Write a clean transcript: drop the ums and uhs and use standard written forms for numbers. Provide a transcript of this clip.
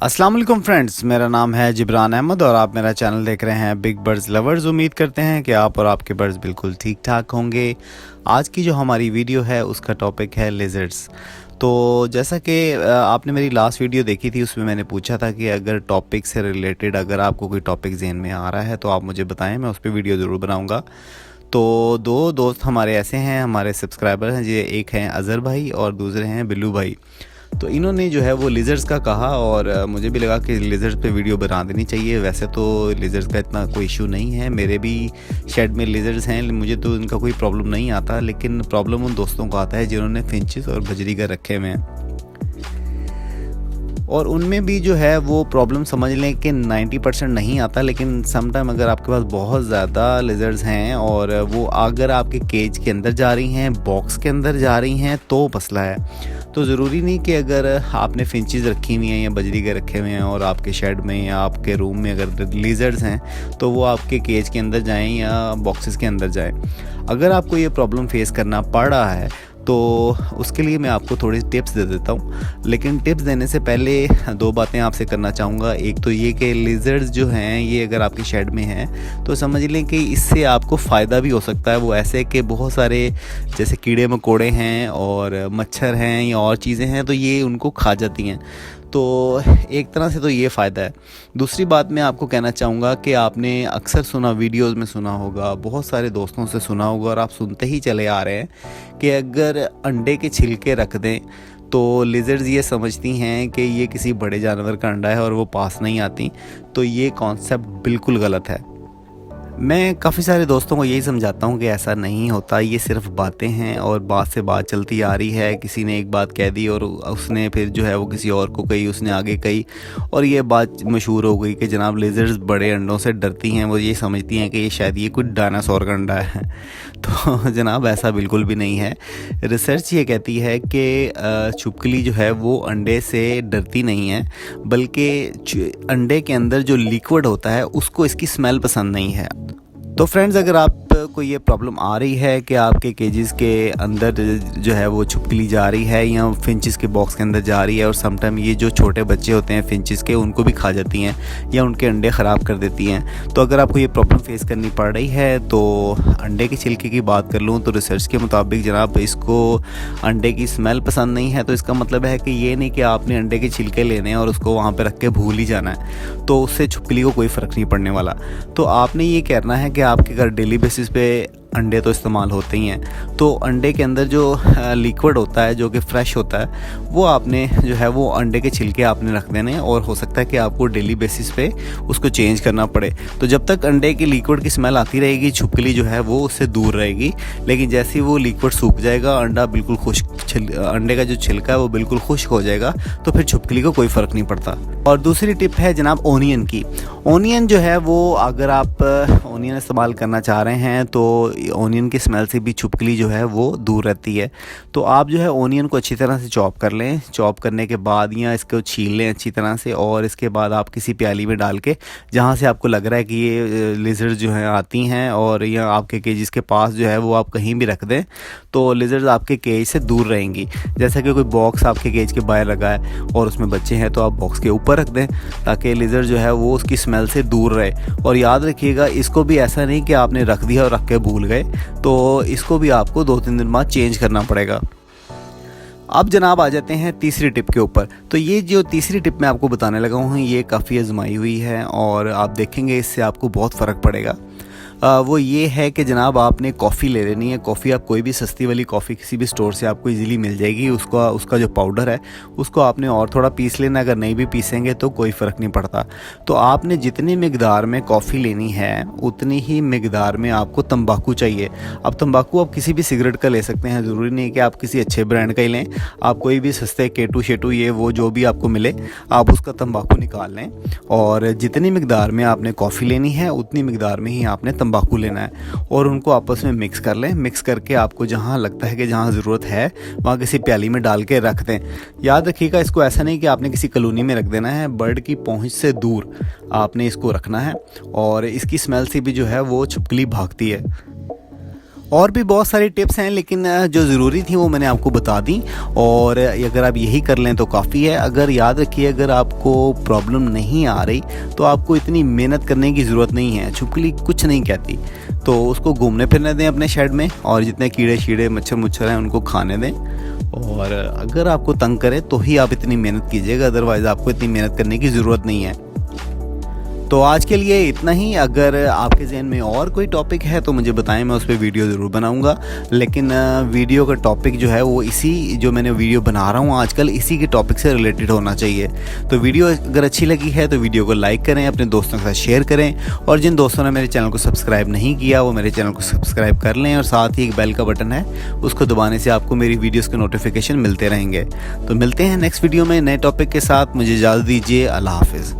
अस्सलाम वालेकुम फ्रेंड्स, मेरा नाम है जिब्रान अहमद और आप मेरा चैनल देख रहे हैं बिग बर्ड्स लवर्स। उम्मीद करते हैं कि आप और आपके बर्ड्स बिल्कुल ठीक ठाक होंगे। आज की जो हमारी वीडियो है उसका टॉपिक है लिजर्ड्स। तो जैसा कि आपने मेरी लास्ट वीडियो देखी थी, उसमें मैंने पूछा था कि अगर टॉपिक से रिलेटेड अगर आपको कोई टॉपिक ज़हन में आ रहा है तो आप मुझे बताएं, मैं उस पर वीडियो ज़रूर बनाऊँगा। तो दो दोस्त हमारे ऐसे हैं, हमारे सब्सक्राइबर हैं, ये एक हैं अज़हर भाई और दूसरे हैं बिल्लू भाई। तो इन्होंने जो है वो लिजर्ड्स का कहा और मुझे भी लगा कि लिजर्ड्स पे वीडियो बना देनी चाहिए। वैसे तो लिजर्ड्स का इतना कोई इशू नहीं है, मेरे भी शेड में लिजर्ड्स हैं, मुझे तो इनका कोई प्रॉब्लम नहीं आता, लेकिन प्रॉब्लम उन दोस्तों को आता है जिन्होंने फिंचेस और बजरीगर रखे हुए हैं। और उनमें भी जो है वो प्रॉब्लम समझ लें कि 90% नहीं आता, लेकिन समटाइम अगर आपके पास बहुत ज़्यादा लिजर्ड्स हैं और वो अगर आपके केज के अंदर जा रही हैं, बॉक्स के अंदर जा रही हैं, तो मसला है। तो ज़रूरी नहीं कि अगर आपने फिंचेस रखी हुई हैं या बजरीगर रखे हुए हैं और आपके शेड में या आपके रूम में अगर लिजर्ड्स हैं तो वो आपके केज के अंदर जाएं या बॉक्सेस के अंदर जाएं। अगर आपको ये प्रॉब्लम फेस करना पड़ रहा है तो उसके लिए मैं आपको थोड़ी टिप्स दे देता हूँ, लेकिन टिप्स देने से पहले दो बातें आपसे करना चाहूँगा। एक तो ये कि लिजर्ड्स जो हैं ये अगर आपके शेड में हैं तो समझ लें कि इससे आपको फ़ायदा भी हो सकता है। वो ऐसे कि बहुत सारे जैसे कीड़े मकोड़े हैं और मच्छर हैं या और चीज़ें हैं तो ये उनको खा जाती हैं, तो एक तरह से तो ये फ़ायदा है। दूसरी बात मैं आपको कहना चाहूँगा कि आपने अक्सर सुना, वीडियोज़ में सुना होगा, बहुत सारे दोस्तों से सुना होगा और आप सुनते ही चले आ रहे हैं कि अगर अंडे के छिलके रख दें तो लिजर्ड्स ये समझती हैं कि ये किसी बड़े जानवर का अंडा है और वो पास नहीं आती। तो ये कॉन्सेप्ट बिल्कुल गलत है। मैं काफ़ी सारे दोस्तों को यही समझाता हूँ कि ऐसा नहीं होता, ये सिर्फ बातें हैं और बात से बात चलती आ रही है। किसी ने एक बात कह दी और उसने फिर जो है वो किसी और को कही, उसने आगे कही और ये बात मशहूर हो गई कि जनाब लिजर्ड्स बड़े अंडों से डरती हैं। वो ये समझती हैं कि ये शायद ये कोई डायनासोर का अंडा है। तो जनाब ऐसा बिल्कुल भी नहीं है। रिसर्च ये कहती है कि छिपकली जो है वो अंडे से डरती नहीं है, बल्कि अंडे के अंदर जो लिक्विड होता है उसको इसकी स्मेल पसंद नहीं है। तो फ्रेंड्स, अगर आपको ये प्रॉब्लम आ रही है कि आपके केजेस के अंदर जो है वो छिपकली जा रही है या फिंचेस के बॉक्स के अंदर जा रही है और समटाइम ये जो छोटे बच्चे होते हैं फिंचेस के उनको भी खा जाती हैं या उनके अंडे ख़राब कर देती हैं, तो अगर आपको ये प्रॉब्लम फेस करनी पड़ रही है तो अंडे के छिलके की बात कर लूँ तो रिसर्च के मुताबिक जनाब इसको अंडे की स्मेल पसंद नहीं है। तो इसका मतलब है कि ये नहीं कि आपने अंडे के छिलके लेने हैं और उसको वहाँ पर रख के भूल ही जाना है, तो उससे छिपकली को कोई फ़र्क नहीं पड़ने वाला। तो आपने ये करना है कि आपके घर डेली बेसिस पे अंडे तो इस्तेमाल होते ही हैं, तो अंडे के अंदर जो लिक्विड होता है जो कि फ़्रेश होता है वो आपने जो है वो अंडे के छिलके आपने रख देने और हो सकता है कि आपको डेली बेसिस पे उसको चेंज करना पड़े। तो जब तक अंडे के लिक्विड की स्मेल आती रहेगी छिपकली जो है वो उससे दूर रहेगी, लेकिन जैसे ही वो लिक्विड सूख जाएगा, अंडा बिल्कुल अंडे का जो छिलका है वो बिल्कुल खुश्क हो जाएगा, तो फिर छिपकली को कोई फ़र्क नहीं पड़ता। और दूसरी टिप है जनाब ओनियन की। ओनियन जो है वो अगर आप ओनियन इस्तेमाल करना चाह रहे हैं तो ओनियन की स्मेल से भी छिपकली जो है वो दूर रहती है। तो आप जो है ओनियन को अच्छी तरह से चॉप कर लें। चॉप करने के बाद या इसको छील लें अच्छी तरह से और इसके बाद आप किसी प्याली में डाल के जहाँ से आपको लग रहा है कि ये लिजर्ड जो हैं आती हैं और या आपके केज के पास जो है वो आप कहीं भी रख दें तो लिजर्ड आपके केज से दूर रहेंगी। जैसा कि कोई बॉक्स आपके केज के बाहर लगा है और उसमें बच्चे हैं तो आप बॉक्स के ऊपर रख दें ताकि लिजर्ड जो है वो उसकी स्मेल से दूर रहे। और याद रखिएगा, इसको भी ऐसा नहीं कि आपने रख दिया और रख के भूल गए, तो इसको भी आपको 2-3 दिन बाद चेंज करना पड़ेगा। अब जनाब आ जाते हैं तीसरी टिप के ऊपर। तो ये जो तीसरी टिप मैं आपको बताने लगा हूँ ये काफ़ी आजमाई हुई है और आप देखेंगे इससे आपको बहुत फ़र्क पड़ेगा। वो ये है कि जनाब आपने कॉफ़ी ले लेनी है। कॉफ़ी आप कोई भी सस्ती वाली कॉफ़ी किसी भी स्टोर से आपको इजीली मिल जाएगी। उसका जो पाउडर है उसको आपने और थोड़ा पीस लेना। अगर नहीं भी पीसेंगे तो कोई फ़र्क नहीं पड़ता। तो आपने जितनी मिकदार में कॉफ़ी लेनी है उतनी ही मिकदार में आपको तंबाकू चाहिए। अब तंबाकू आप किसी भी सिगरेट का ले सकते हैं, ज़रूरी नहीं कि आप किसी अच्छे ब्रांड का ही लें। आप कोई भी सस्ते केटू शेटू ये वो जो भी आपको मिले आप उसका तंबाकू निकाल लें और जितनी मिकदार में आपने कॉफ़ी लेनी है उतनी मिकदार में ही आपने तंबाकू लेना है और उनको आपस में मिक्स कर लें। मिक्स करके आपको जहाँ लगता है कि जहाँ ज़रूरत है वहाँ किसी प्याली में डाल के रख दें। याद रखिएगा, इसको ऐसा नहीं कि आपने किसी कॉलोनी में रख देना है, बर्ड की पहुँच से दूर आपने इसको रखना है और इसकी स्मेल से भी जो है वो छिपकली भागती है। और भी बहुत सारी टिप्स हैं, लेकिन जो ज़रूरी थी वो मैंने आपको बता दी। और अगर आप यही कर लें तो काफ़ी है। अगर याद रखिए, अगर आपको प्रॉब्लम नहीं आ रही तो आपको इतनी मेहनत करने की ज़रूरत नहीं है। छिपकली कुछ नहीं कहती, तो उसको घूमने फिरने दें अपने शेड में, और जितने कीड़े शीड़े मच्छर मुच्छर हैं उनको खाने दें। और अगर आपको तंग करे तो ही आप इतनी मेहनत कीजिएगा, अदरवाइज़ आपको इतनी मेहनत करने की ज़रूरत नहीं है। तो आज के लिए इतना ही। अगर आपके ज़हन में और कोई टॉपिक है तो मुझे बताएं, मैं उस पर वीडियो ज़रूर बनाऊंगा। लेकिन वीडियो का टॉपिक जो है वो इसी, जो मैंने वीडियो बना रहा हूँ आजकल, इसी के टॉपिक से रिलेटेड होना चाहिए। तो वीडियो अगर अच्छी लगी है तो वीडियो को लाइक करें, अपने दोस्तों के साथ शेयर करें, और जिन दोस्तों ने मेरे चैनल को सब्सक्राइब नहीं किया वो मेरे चैनल को सब्सक्राइब कर लें। और साथ ही एक बेल का बटन है, उसको दबाने से आपको मेरी वीडियोज़ के नोटिफिकेशन मिलते रहेंगे। तो मिलते हैं नेक्स्ट वीडियो में नए टॉपिक के साथ। मुझे इजाज़त दीजिए। अल्लाह हाफिज़।